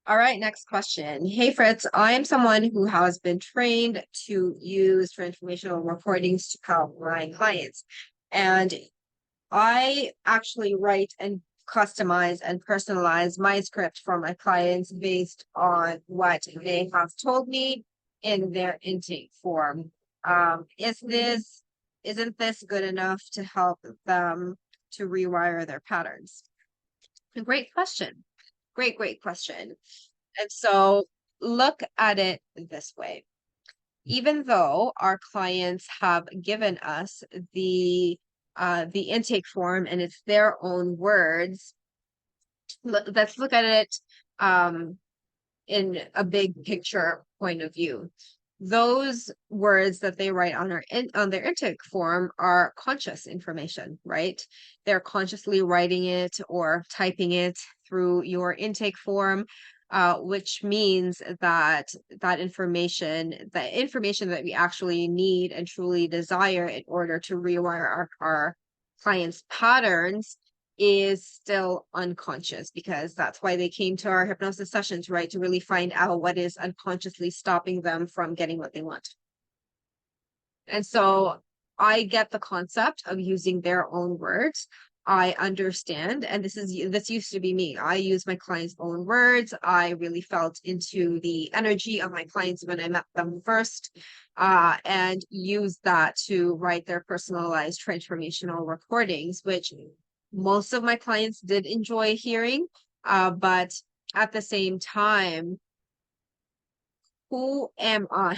All right, next question. Hey Fritz, I am someone who has been trained to use transformational recordings to help my clients. And I actually write and customize and personalize my script for my clients based on what they have told me in their intake form. Isn't this good enough to help them to rewire their patterns? A great question. Great question. And so look at it this way. Even though our clients have given us the intake form and it's their own words, let's look at it in a big picture point of view. Those words that they write on on their intake form are conscious information, right? They're consciously writing it or typing it through your intake form, which means that the information that we actually need and truly desire in order to rewire our clients' patterns is still unconscious, because that's why they came to our hypnosis sessions, right? To really find out what is unconsciously stopping them from getting what they want. And so I get the concept of using their own words. I understand, and this used to be me. I use my clients' own words. I really felt into the energy of my clients when I met them first, and use that to write their personalized transformational recordings, which most of my clients did enjoy hearing. But at the same time, who am I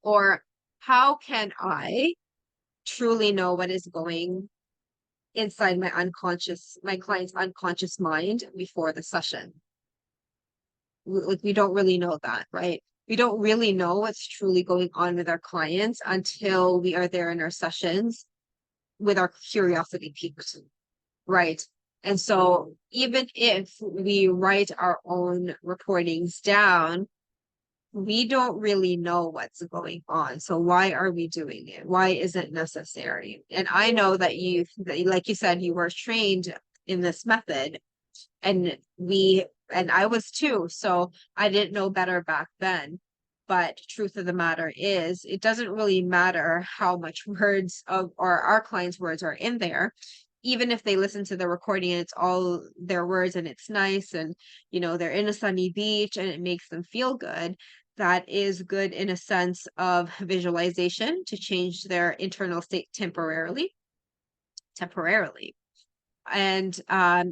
or how can I truly know what is going inside my client's unconscious mind before the session? Like, we don't really know that, right? We don't really know what's truly going on with our clients until we are there in our sessions with our curiosity peaked, right? And so even if we write our own recordings down, we don't really know what's going on. So why are we doing it? Why is it necessary? And I know that like you said, you were trained in this method, and and I was too. So I didn't know better back then. But truth of the matter is, it doesn't really matter how much words of or our clients' words are in there. Even if they listen to the recording and it's all their words and it's nice, and they're in a sunny beach and it makes them feel good, that is good in a sense of visualization to change their internal state temporarily. And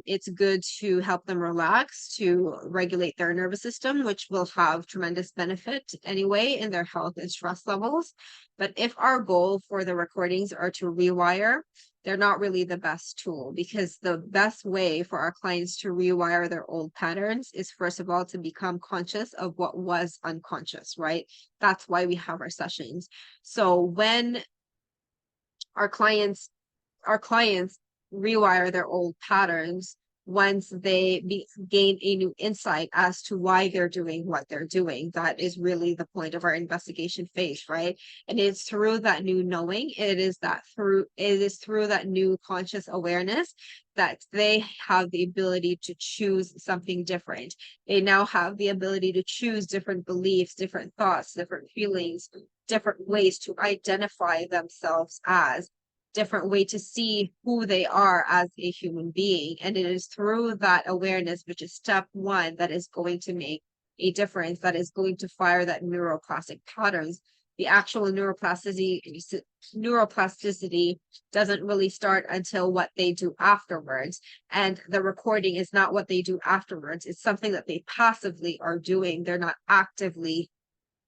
it's good to help them relax, to regulate their nervous system, which will have tremendous benefit anyway in their health and stress levels. But if our goal for the recordings are to rewire, they're not really the best tool, because the best way for our clients to rewire their old patterns is, first of all, to become conscious of what was unconscious, right? That's why we have our sessions. So when our clients our clients rewire their old patterns, once they gain a new insight as to why they're doing what they're doing. That is really the point of our investigation phase, right? And it's through that new knowing, it is through that new conscious awareness that they have the ability to choose something different. They now have the ability to choose different beliefs, different thoughts, different feelings, different ways to identify themselves as, different way to see who they are as a human being. And it is through that awareness, which is step one, that is going to make a difference, that is going to fire that neuroplastic patterns. The actual neuroplasticity doesn't really start until what they do afterwards. And the recording is not what they do afterwards. It's something that they passively are doing. They're not actively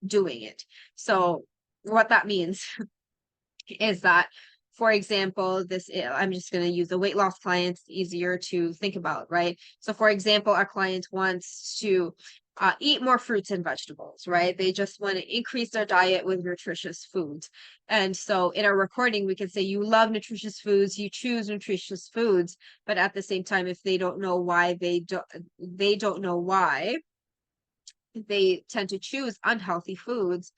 doing it. So what that means is that, for example, I'm just going to use a weight loss client, it's easier to think about, right? So for example, our client wants to eat more fruits and vegetables, right? They just want to increase their diet with nutritious foods. And so in our recording, we can say, you love nutritious foods, you choose nutritious foods, but at the same time, if they don't know why they don't know why they tend to choose unhealthy foods,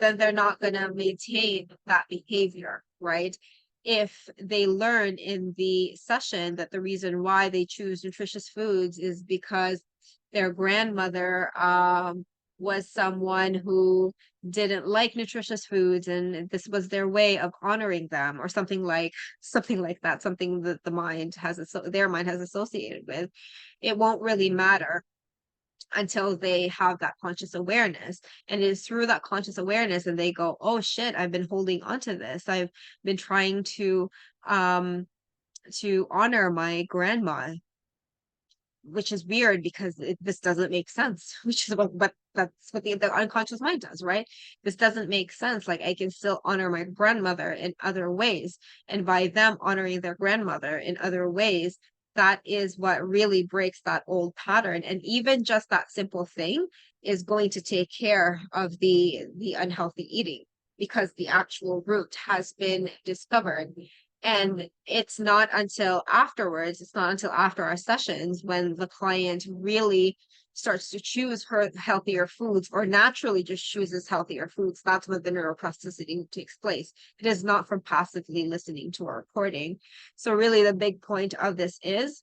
then they're not going to maintain that behavior, right? If they learn in the session that the reason why they choose nutritious foods is because their grandmother was someone who didn't like nutritious foods, and this was their way of honoring them, or something like that, something that their mind has associated with, it won't really matter until they have that conscious awareness. And it is through that conscious awareness and they go, oh shit, I've been holding on to this. I've been trying to honor my grandma, which is weird because this doesn't make sense, which is what, but that's what the unconscious mind does, right? This doesn't make sense. Like, I can still honor my grandmother in other ways. And by them honoring their grandmother in other ways, that is what really breaks that old pattern. And even just that simple thing is going to take care of the unhealthy eating, because the actual root has been discovered. And it's not until afterwards, it's not until after our sessions, when the client really starts to choose her healthier foods, or naturally just chooses healthier foods, that's when the neuroplasticity takes place. It is not from passively listening to a recording. So really the big point of this is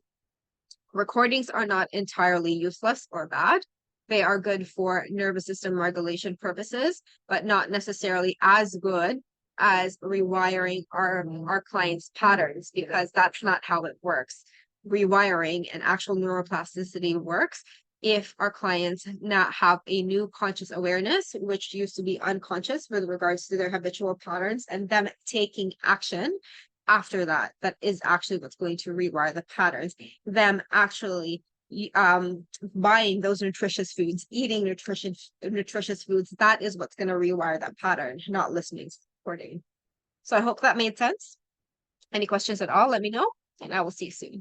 recordings are not entirely useless or bad. They are good for nervous system regulation purposes, but not necessarily as good as rewiring our clients' patterns, because that's not how it works. Rewiring and actual neuroplasticity works if our clients not have a new conscious awareness, which used to be unconscious with regards to their habitual patterns, and them taking action after that. That is actually what's going to rewire the patterns. Them actually buying those nutritious foods, eating nutritious foods, that is what's going to rewire that pattern, not listening to recording. So I hope that made sense. Any questions at all, let me know, and I will see you soon.